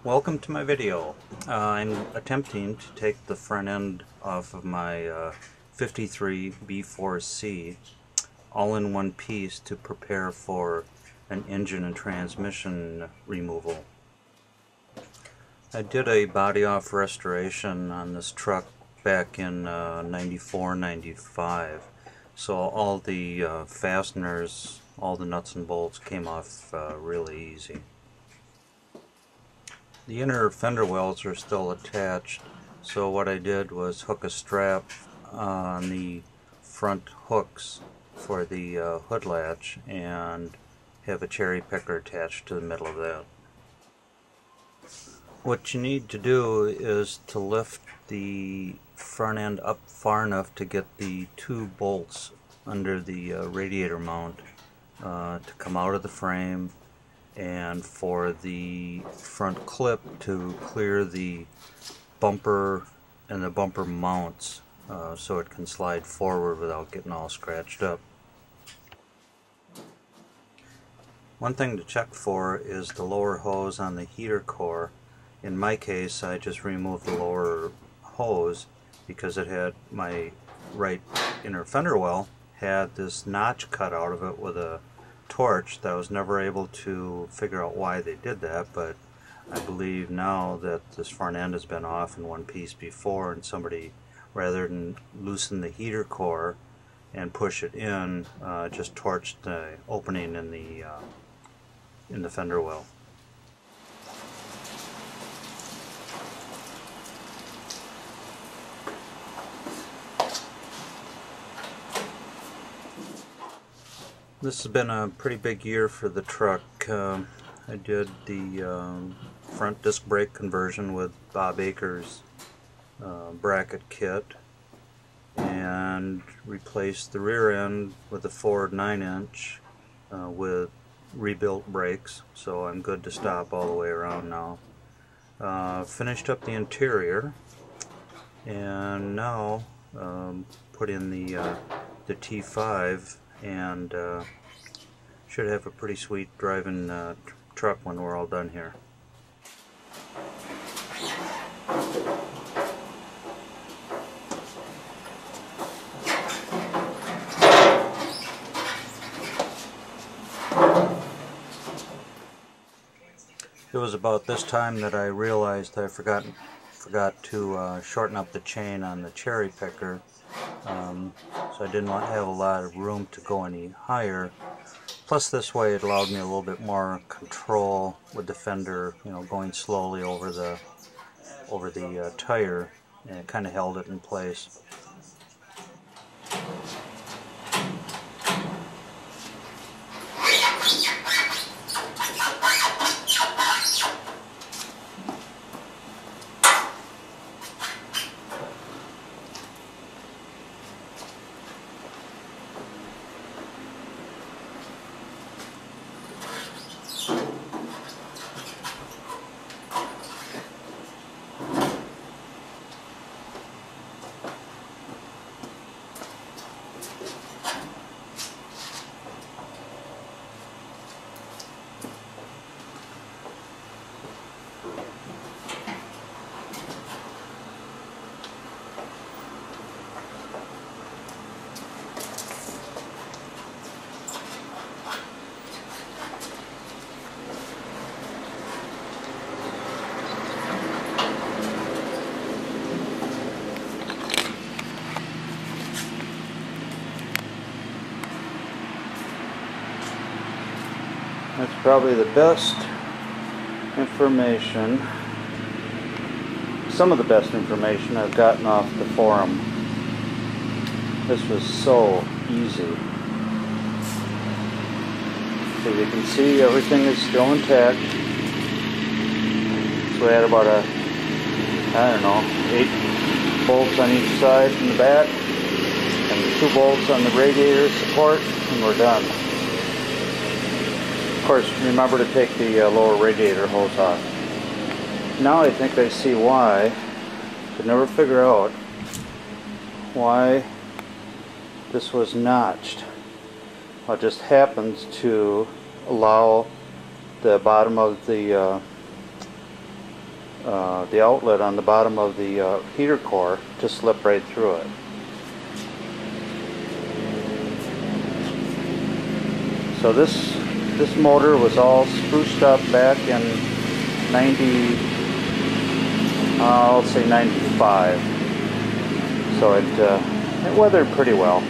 Welcome to my video. I'm attempting to take the front end off of my 53 B4C all in one piece to prepare for an engine and transmission removal. I did a body off restoration on this truck back in 94-95, so all the fasteners, all the nuts and bolts came off really easy. The inner fender wells are still attached, so what I did was hook a strap on the front hooks for the hood latch and have a cherry picker attached to the middle of that. What you need to do is to lift the front end up far enough to get the two bolts under the radiator mount to come out of the frame, and for the front clip to clear the bumper and the bumper mounts so it can slide forward without getting all scratched up. One thing to check for is the lower hose on the heater core. In my case, I just removed the lower hose because it had, my right inner fender well had this notch cut out of it with a torch that I was never able to figure out why they did that, but I believe now that this front end has been off in one piece before, and somebody, rather than loosen the heater core and push it in, just torched the opening in the fender well. This has been a pretty big year for the truck. I did the front disc brake conversion with Bob Acres' bracket kit and replaced the rear end with a Ford 9-inch with rebuilt brakes, so I'm good to stop all the way around now. Finished up the interior and now put in the T5 and should have a pretty sweet driving truck when we're all done here. It was about this time that I realized I forgot to shorten up the chain on the cherry picker, so I didn't have a lot of room to go any higher. Plus, this way it allowed me a little bit more control with the fender, going slowly over the tire, and it kind of held it in place. That's probably the best information, some of the best information I've gotten off the forum. This was so easy. So you can see everything is still intact. So we had about 8 bolts on each side from the back and 2 bolts on the radiator support, and we're done. Of course, remember to take the lower radiator hose off. Now I think I see why. Could never figure out why this was notched. Well, it just happens to allow the bottom of the the outlet on the bottom of the heater core to slip right through it. So this motor was all spruced up back in I'll say 95. So it weathered pretty well.